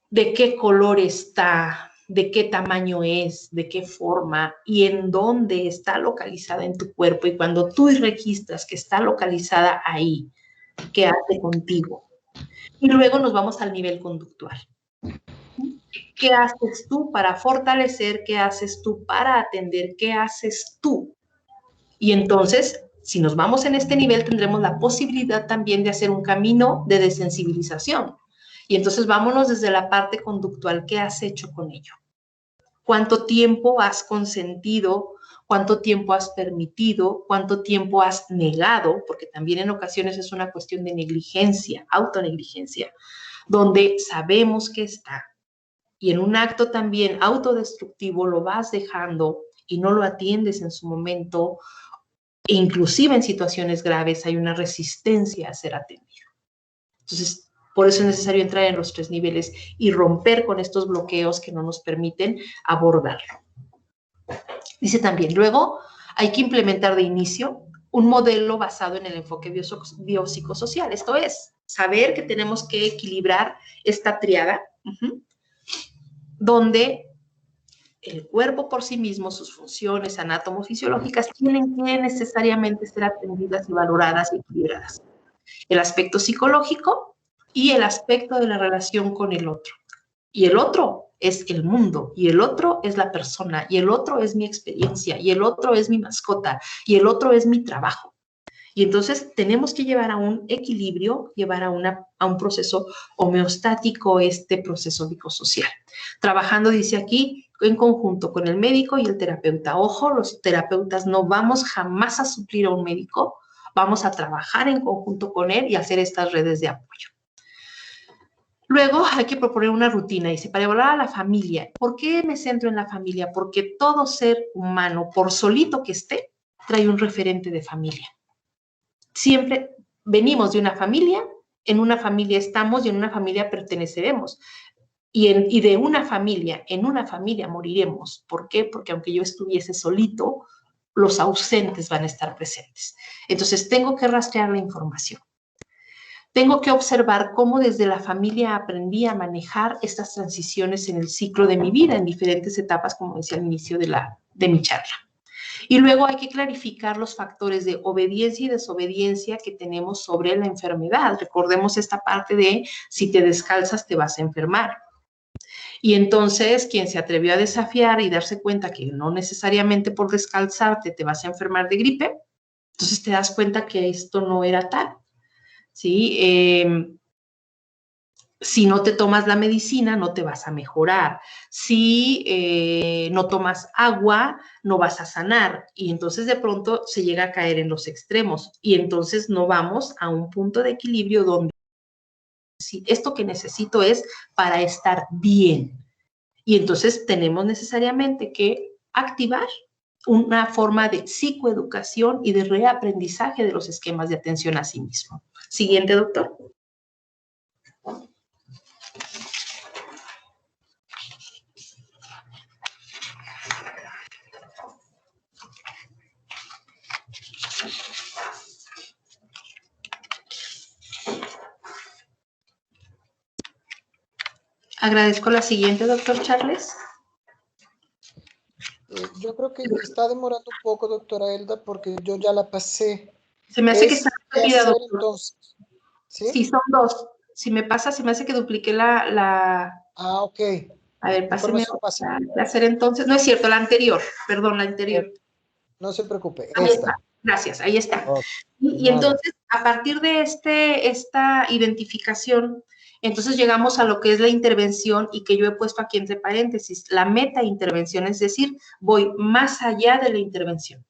Speaker 3: De qué color está, de qué tamaño es, de qué forma y en dónde está localizada en tu cuerpo. Y cuando tú registras que está localizada ahí, ¿qué hace contigo? Y luego nos vamos al nivel conductual. ¿Qué haces tú para fortalecer? ¿Qué haces tú para atender? ¿Qué haces tú? Y entonces, si nos vamos en este nivel, tendremos la posibilidad también de hacer un camino de desensibilización. Y entonces vámonos desde la parte conductual. ¿Qué has hecho con ello? ¿Cuánto tiempo has consentido? ¿Cuánto tiempo has permitido? ¿Cuánto tiempo has negado? Porque también en ocasiones es una cuestión de negligencia, autonegligencia, donde sabemos que está. Y en un acto también autodestructivo lo vas dejando y no lo atiendes en su momento. E inclusive en situaciones graves hay una resistencia a ser atendido. Entonces, por eso es necesario entrar en los 3 niveles y romper con estos bloqueos que no nos permiten abordarlo. Dice también, luego hay que implementar de inicio un modelo basado en el enfoque biopsicosocial. Esto es, saber que tenemos que equilibrar esta triada, donde el cuerpo por sí mismo, sus funciones anatomofisiológicas, tienen que necesariamente ser atendidas y valoradas y equilibradas. El aspecto psicológico y el aspecto de la relación con el otro. Y el otro es el mundo, y el otro es la persona, y el otro es mi experiencia, y el otro es mi mascota, y el otro es mi trabajo. Y entonces tenemos que llevar a un equilibrio, llevar a un proceso homeostático este proceso psicosocial. Trabajando, dice aquí, en conjunto con el médico y el terapeuta. Ojo, los terapeutas no vamos jamás a suplir a un médico, vamos a trabajar en conjunto con él y hacer estas redes de apoyo. Luego hay que proponer una rutina, dice, para evaluar a la familia. ¿Por qué me centro en la familia? Porque todo ser humano, por solito que esté, trae un referente de familia. Siempre venimos de una familia, en una familia estamos y en una familia perteneceremos. Y de una familia, en una familia moriremos. ¿Por qué? Porque aunque yo estuviese solito, los ausentes van a estar presentes. Entonces, tengo que rastrear la información. Tengo que observar cómo desde la familia aprendí a manejar estas transiciones en el ciclo de mi vida, en diferentes etapas, como decía al inicio de mi charla. Y luego hay que clarificar los factores de obediencia y desobediencia que tenemos sobre la enfermedad. Recordemos esta parte de si te descalzas te vas a enfermar. Y entonces quien se atrevió a desafiar y darse cuenta que no necesariamente por descalzarte te vas a enfermar de gripe, entonces te das cuenta que esto no era tal. ¿sí? Si no te tomas la medicina, no te vas a mejorar. Si no tomas agua, no vas a sanar. Y entonces de pronto se llega a caer en los extremos. Y entonces no vamos a un punto de equilibrio donde si esto que necesito es para estar bien. Y entonces tenemos necesariamente que activar una forma de psicoeducación y de reaprendizaje de los esquemas de atención a sí mismo. Siguiente, doctor. Agradezco la siguiente, doctor Charles.
Speaker 2: Yo creo que está demorando un poco, doctora Elda, porque yo ya la pasé.
Speaker 3: Se me hace que está repetida, doctor.
Speaker 2: Entonces, ¿sí?
Speaker 3: Sí, son dos. Si me pasa, se me hace que dupliqué la...
Speaker 2: Ah, ok.
Speaker 3: A ver, páseme a hacer entonces. No es cierto, la anterior. Perdón, la anterior.
Speaker 2: No se preocupe,
Speaker 3: ahí
Speaker 2: esta.
Speaker 3: está. Gracias, ahí está.
Speaker 2: Okay.
Speaker 3: Y entonces, a partir de esta identificación, entonces llegamos a lo que es la intervención y que yo he puesto aquí entre paréntesis, la meta-intervención, es decir, voy más allá de la intervención.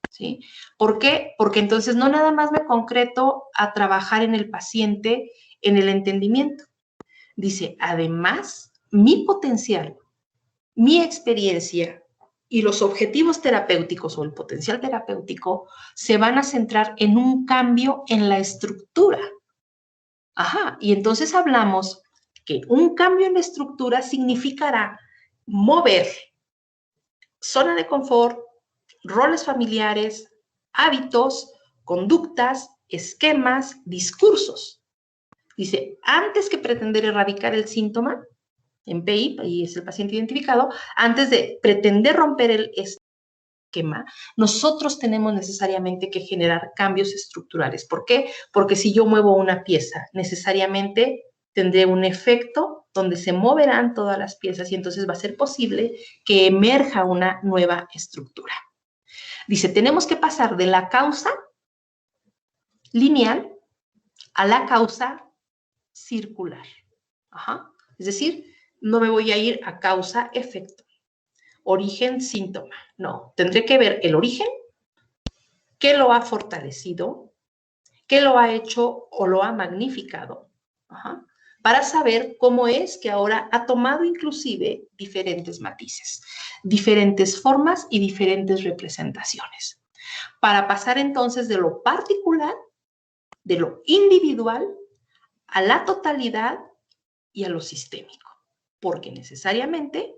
Speaker 3: ¿Sí? ¿Por qué? Porque entonces no nada más me concreto a trabajar en el paciente, en el entendimiento. Dice, además, mi potencial, mi experiencia y los objetivos terapéuticos o el potencial terapéutico se van a centrar en un cambio en la estructura. Ajá, y entonces hablamos que un cambio en la estructura significará mover zona de confort, roles familiares, hábitos, conductas, esquemas, discursos. Dice, antes que pretender erradicar el síntoma, en PI, y es el paciente identificado, antes de pretender romper el esquema, nosotros tenemos necesariamente que generar cambios estructurales. ¿Por qué? Porque si yo muevo una pieza, necesariamente tendré un efecto donde se moverán todas las piezas y entonces va a ser posible que emerja una nueva estructura. Dice, tenemos que pasar de la causa lineal a la causa circular. Ajá. Es decir, no me voy a ir a causa-efecto, origen-síntoma. No, tendré que ver el origen, qué lo ha fortalecido, qué lo ha hecho o lo ha magnificado, para saber cómo es que ahora ha tomado inclusive diferentes matices, diferentes formas y diferentes representaciones. Para pasar entonces de lo particular, de lo individual, a la totalidad y a lo sistémico, porque necesariamente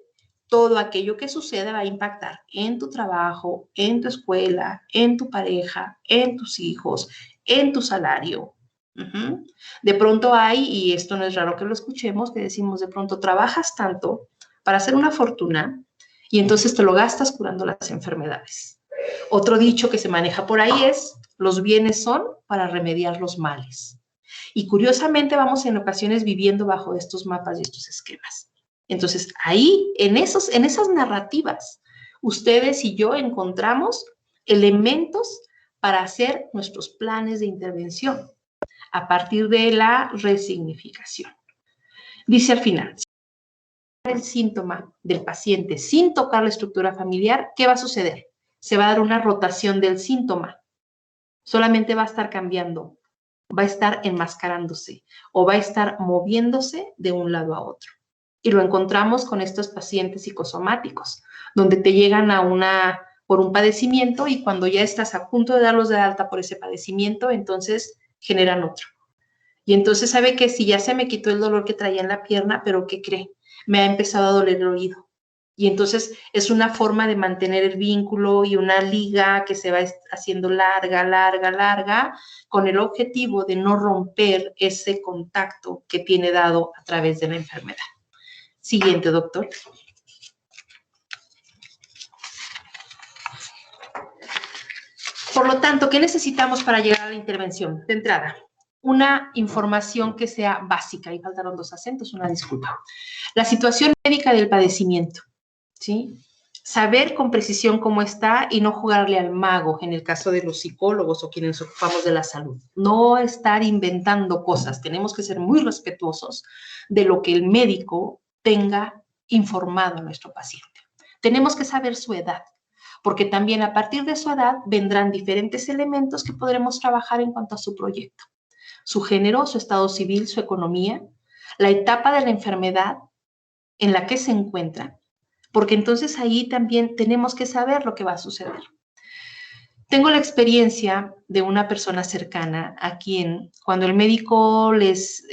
Speaker 3: todo aquello que suceda va a impactar en tu trabajo, en tu escuela, en tu pareja, en tus hijos, en tu salario. De pronto hay, y esto no es raro que lo escuchemos, que decimos de pronto trabajas tanto para hacer una fortuna y entonces te lo gastas curando las enfermedades. Otro dicho que se maneja por ahí es, los bienes son para remediar los males. Y curiosamente vamos en ocasiones viviendo bajo estos mapas y estos esquemas. Entonces, ahí, en esas narrativas, ustedes y yo encontramos elementos para hacer nuestros planes de intervención a partir de la resignificación. Dice al final, si el síntoma del paciente sin tocar la estructura familiar, ¿qué va a suceder? Se va a dar una rotación del síntoma. Solamente va a estar cambiando, va a estar enmascarándose o va a estar moviéndose de un lado a otro. Y lo encontramos con estos pacientes psicosomáticos, donde te llegan por un padecimiento y cuando ya estás a punto de darlos de alta por ese padecimiento, entonces generan otro. Y entonces sabe que si ya se me quitó el dolor que traía en la pierna, pero ¿qué cree? Me ha empezado a doler el oído. Y entonces es una forma de mantener el vínculo y una liga que se va haciendo larga, larga, larga, con el objetivo de no romper ese contacto que tiene dado a través de la enfermedad. Siguiente, doctor. Por lo tanto, ¿qué necesitamos para llegar a la intervención? De entrada, una información que sea básica. Ahí faltaron dos acentos, una disculpa. La situación médica del padecimiento, ¿sí? saber con precisión cómo está y no jugarle al mago en el caso de los psicólogos o quienes nos ocupamos de la salud. No estar inventando cosas. Tenemos que ser muy respetuosos de lo que el médico tenga informado a nuestro paciente. Tenemos que saber su edad, porque también a partir de su edad vendrán diferentes elementos que podremos trabajar en cuanto a su proyecto. Su género, su estado civil, su economía, la etapa de la enfermedad en la que se encuentra, porque entonces ahí también tenemos que saber lo que va a suceder. Tengo la experiencia de una persona cercana a quien cuando el médico les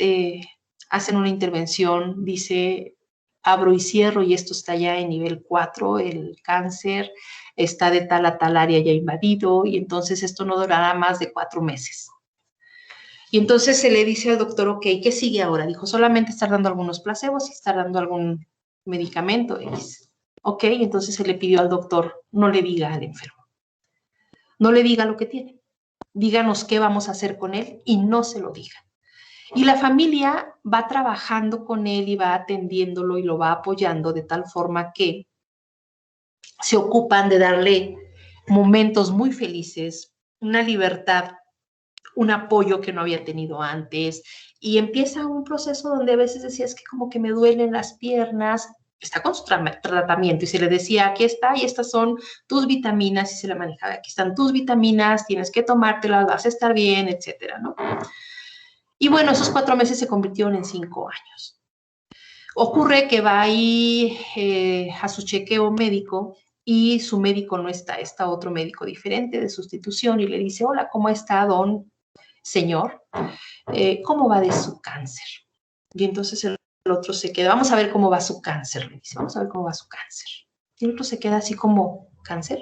Speaker 3: hacen una intervención, dice, abro y cierro y esto está ya en nivel 4, el cáncer está de tal a tal área ya invadido y entonces esto no durará más de 4 meses. Y entonces se le dice al doctor, ok, ¿qué sigue ahora? Dijo, solamente estar dando algunos placebos y estar dando algún medicamento. Ok, entonces se le pidió al doctor, no le diga al enfermo, no le diga lo que tiene, díganos qué vamos a hacer con él y no se lo diga. Y la familia va trabajando con él y va atendiéndolo y lo va apoyando de tal forma que se ocupan de darle momentos muy felices, una libertad, un apoyo que no había tenido antes, y empieza un proceso donde a veces decía, es que como que me duelen las piernas, está con su tratamiento, y se le decía, aquí está, y estas son tus vitaminas, y se le manejaba, aquí están tus vitaminas, tienes que tomártelas, vas a estar bien, etcétera, ¿no? Y bueno, esos 4 meses se convirtieron en 5 años. Ocurre que va ahí a su chequeo médico, y su médico no está, está otro médico diferente de sustitución, y le dice, hola, ¿cómo está, don señor? ¿Cómo va de su cáncer? Y entonces el otro se queda, vamos a ver cómo va su cáncer, le dice, vamos a ver cómo va su cáncer. Y el otro se queda así como, ¿cáncer?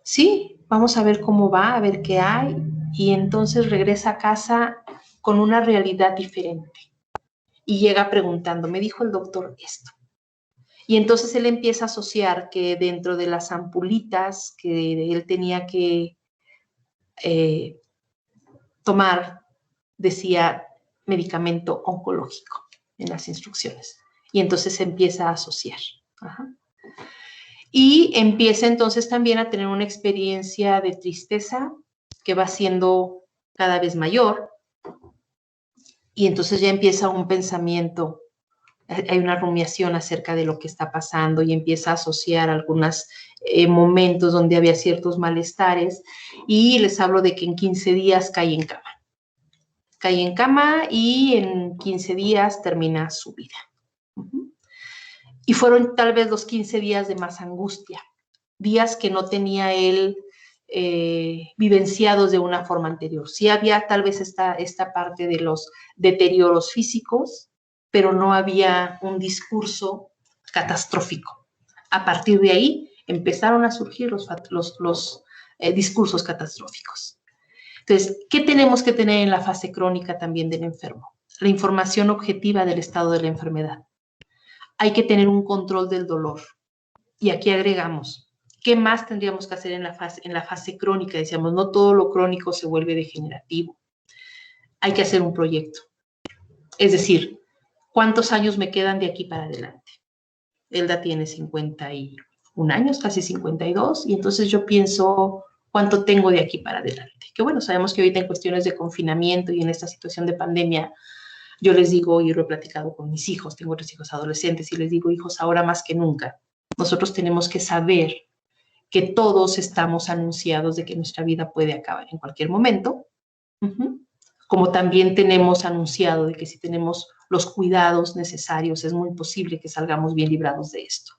Speaker 3: Sí, vamos a ver cómo va, a ver qué hay. Y entonces regresa a casa con una realidad diferente. Y llega preguntando, me dijo el doctor esto. Y entonces él empieza a asociar que dentro de las ampulitas que él tenía que tomar, decía medicamento oncológico en las instrucciones. Y entonces se empieza a asociar. Ajá. Y empieza entonces también a tener una experiencia de tristeza que va siendo cada vez mayor. Y entonces ya empieza un pensamiento, hay una rumiación acerca de lo que está pasando y empieza a asociar algunos momentos donde había ciertos malestares. Y les hablo de que en 15 días cae en cama. Cae en cama y en 15 días termina su vida. Y fueron tal vez los 15 días de más angustia, días que no tenía él vivenciados de una forma anterior. Sí había tal vez esta parte de los deterioros físicos, pero no había un discurso catastrófico. A partir de ahí empezaron a surgir los discursos catastróficos. Entonces, ¿qué tenemos que tener en la fase crónica también del enfermo? La información objetiva del estado de la enfermedad. Hay que tener un control del dolor. Y aquí agregamos, ¿qué más tendríamos que hacer en la fase crónica? Decíamos, no todo lo crónico se vuelve degenerativo. Hay que hacer un proyecto. Es decir, ¿cuántos años me quedan de aquí para adelante? Elda tiene 51 años, casi 52, y entonces yo pienso, ¿cuánto tengo de aquí para adelante? Que bueno, sabemos que ahorita en cuestiones de confinamiento y en esta situación de pandemia, yo les digo, y lo he platicado con mis hijos, tengo 3 hijos adolescentes, y les digo, hijos, ahora más que nunca, nosotros tenemos que saber que todos estamos anunciados de que nuestra vida puede acabar en cualquier momento, como también tenemos anunciado de que si tenemos los cuidados necesarios, es muy posible que salgamos bien librados de esto.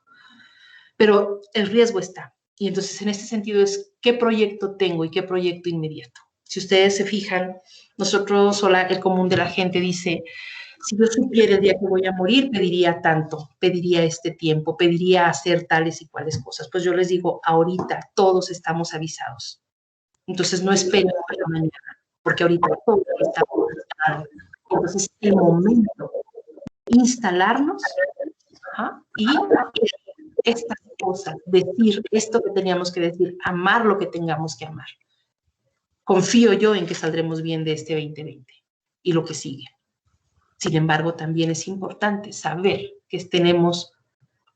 Speaker 3: Pero el riesgo está. Y entonces, en este sentido, es qué proyecto tengo y qué proyecto inmediato. Si ustedes se fijan, nosotros, el común de la gente dice, si yo supiera el día que voy a morir, pediría tanto, pediría este tiempo, pediría hacer tales y cuales cosas. Pues yo les digo, ahorita todos estamos avisados. Entonces no esperen para mañana, porque ahorita todos estamos avisados. Entonces, el momento, instalarnos y estas cosas, decir esto que teníamos que decir, amar lo que tengamos que amar. Confío yo en que saldremos bien de este 2020 y lo que sigue. Sin embargo, también es importante saber que tenemos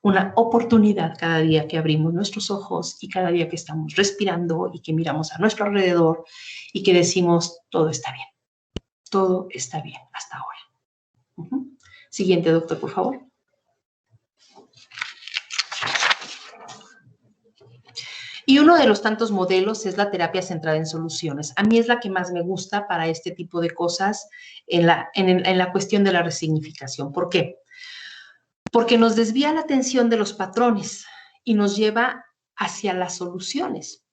Speaker 3: una oportunidad cada día que abrimos nuestros ojos y cada día que estamos respirando y que miramos a nuestro alrededor y que decimos, todo está bien hasta ahora. Siguiente, doctor, por favor. Y uno de los tantos modelos es la terapia centrada en soluciones. A mí es la que más me gusta para este tipo de cosas en la cuestión de la resignificación. ¿Por qué? Porque nos desvía la atención de los patrones y nos lleva hacia las soluciones.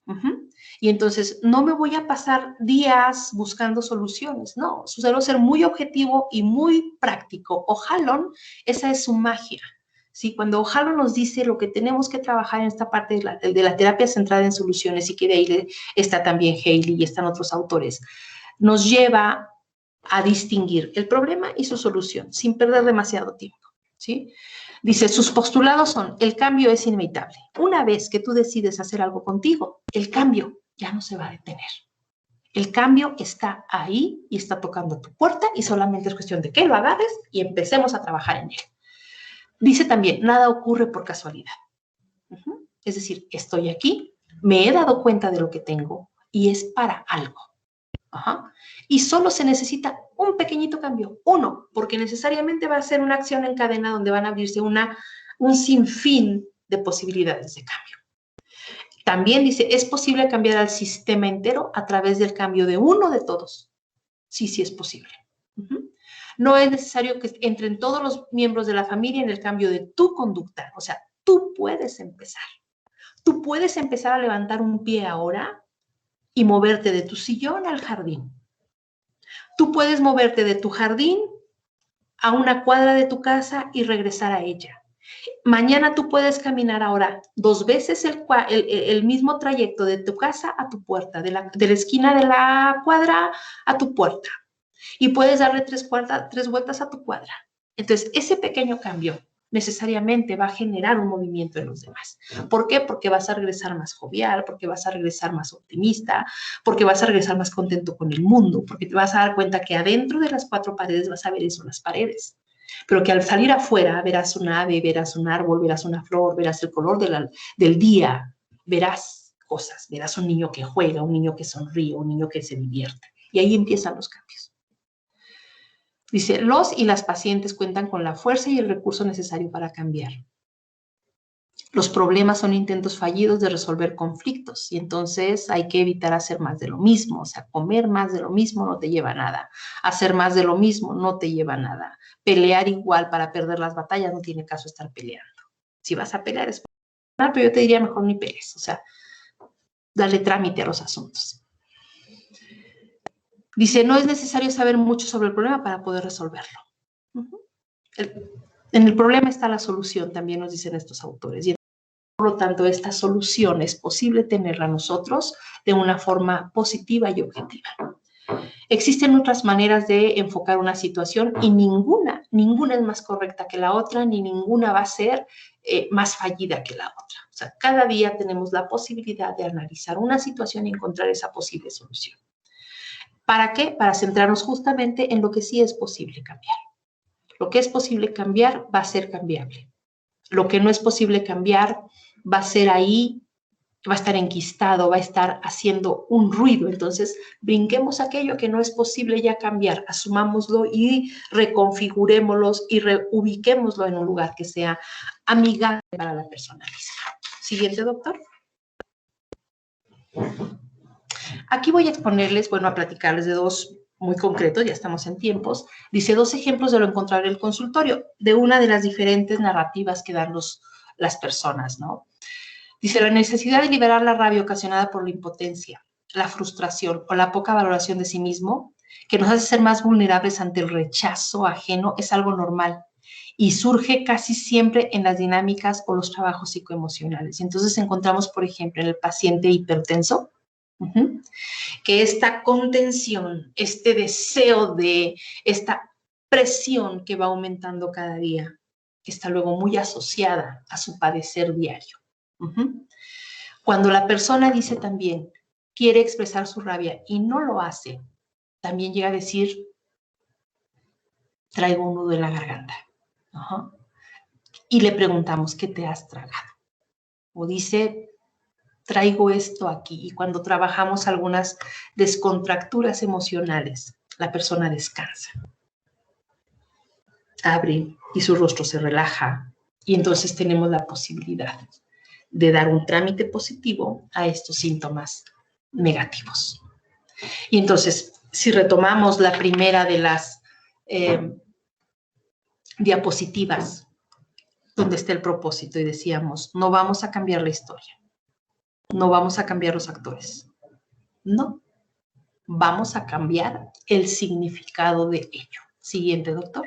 Speaker 3: Y entonces no me voy a pasar días buscando soluciones, no, suelo ser muy objetivo y muy práctico. O'Halloran, esa es su magia. ¿Sí? Cuando O'Halloran nos dice lo que tenemos que trabajar en esta parte de la terapia centrada en soluciones, y que de ahí está también Haley y están otros autores, nos lleva a distinguir el problema y su solución sin perder demasiado tiempo. ¿Sí? Dice, sus postulados son, el cambio es inevitable. Una vez que tú decides hacer algo contigo, el cambio ya no se va a detener. El cambio está ahí y está tocando a tu puerta y solamente es cuestión de que lo agarres y empecemos a trabajar en él. Dice también, nada ocurre por casualidad. Es decir, estoy aquí, me he dado cuenta de lo que tengo y es para algo. Y solo se necesita un pequeñito cambio, uno, porque necesariamente va a ser una acción en cadena donde van a abrirse un sinfín de posibilidades de cambio. También dice, es posible cambiar al sistema entero a través del cambio de uno de todos. Sí, sí es posible. No es necesario que entren todos los miembros de la familia en el cambio de tu conducta. O sea, tú puedes empezar. Tú puedes empezar a levantar un pie ahora y moverte de tu sillón al jardín. Tú puedes moverte de tu jardín a una cuadra de tu casa y regresar a ella. Mañana tú puedes caminar ahora 2 veces el mismo trayecto de tu casa a tu puerta, de la esquina de la cuadra a tu puerta. Y puedes darle 3 vueltas a tu cuadra. Entonces, ese pequeño cambio necesariamente va a generar un movimiento en los demás. ¿Por qué? Porque vas a regresar más jovial, porque vas a regresar más optimista, porque vas a regresar más contento con el mundo, porque te vas a dar cuenta que adentro de las 4 paredes vas a ver eso, las paredes. Pero que al salir afuera verás un ave, verás un árbol, verás una flor, verás el color del día, verás cosas, verás un niño que juega, un niño que sonríe, un niño que se divierte. Y ahí empiezan los cambios. Dice, los y las pacientes cuentan con la fuerza y el recurso necesario para cambiar. Los problemas son intentos fallidos de resolver conflictos y entonces hay que evitar hacer más de lo mismo. O sea, comer más de lo mismo no te lleva a nada. Hacer más de lo mismo no te lleva a nada. Pelear igual para perder las batallas no tiene caso estar peleando. Si vas a pelear es para ganar, pero yo te diría mejor ni pelees. O sea, dale trámite a los asuntos. Dice, no es necesario saber mucho sobre el problema para poder resolverlo. En el problema está la solución, también nos dicen estos autores. Y por lo tanto, esta solución es posible tenerla nosotros de una forma positiva y objetiva. Existen otras maneras de enfocar una situación y ninguna es más correcta que la otra, ni ninguna va a ser más fallida que la otra. O sea, cada día tenemos la posibilidad de analizar una situación y encontrar esa posible solución. ¿Para qué? Para centrarnos justamente en lo que sí es posible cambiar. Lo que es posible cambiar va a ser cambiable. Lo que no es posible cambiar va a ser ahí, va a estar enquistado, va a estar haciendo un ruido. Entonces, brinquemos aquello que no es posible ya cambiar, asumámoslo y reconfigurémoslo y reubiquémoslo en un lugar que sea amigable para la persona misma. Siguiente, doctor. Aquí voy a exponerles, bueno, a platicarles de 2 muy concretos, ya estamos en tiempos. Dice 2 ejemplos de lo encontrado en el consultorio, de una de las diferentes narrativas que dan las personas, ¿no? Dice, la necesidad de liberar la rabia ocasionada por la impotencia, la frustración o la poca valoración de sí mismo, que nos hace ser más vulnerables ante el rechazo ajeno, es algo normal y surge casi siempre en las dinámicas o los trabajos psicoemocionales. Entonces encontramos, por ejemplo, en el paciente hipertenso, que esta contención, este deseo de esta presión que va aumentando cada día, que está luego muy asociada a su padecer diario. Cuando la persona dice también, quiere expresar su rabia y no lo hace, también llega a decir, traigo un nudo en la garganta. y le preguntamos, ¿qué te has tragado? O dice, traigo esto aquí. Y cuando trabajamos algunas descontracturas emocionales, la persona descansa, abre y su rostro se relaja. Y entonces tenemos la posibilidad de dar un trámite positivo a estos síntomas negativos. Y entonces, si retomamos la primera de las diapositivas, donde está el propósito, y decíamos, no vamos a cambiar la historia, no vamos a cambiar los actores, no, vamos a cambiar el significado de ello. Siguiente, doctor.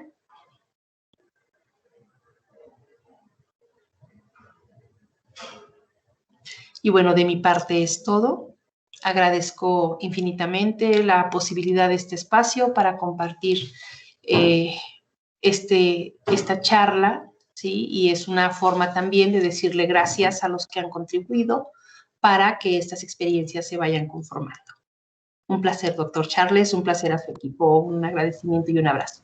Speaker 3: Y bueno, de mi parte es todo. Agradezco infinitamente la posibilidad de este espacio para compartir esta charla, ¿sí? Y es una forma también de decirle gracias a los que han contribuido para que estas experiencias se vayan conformando. Un placer, doctor Charles, un placer a su equipo, un agradecimiento y un abrazo.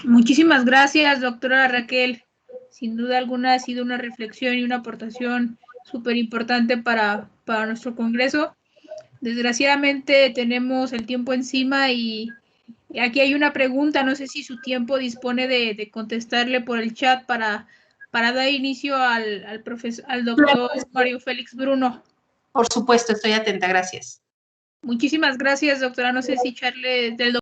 Speaker 1: Muchísimas gracias, doctora Raquel. Sin duda alguna ha sido una reflexión y una aportación súper importante para nuestro congreso. Desgraciadamente tenemos el tiempo encima y aquí hay una pregunta, no sé si su tiempo dispone de contestarle por el chat para dar inicio al doctor Mario Félix Bruno.
Speaker 3: Por supuesto, estoy atenta, gracias.
Speaker 1: Muchísimas gracias, doctora. No sé si echarle del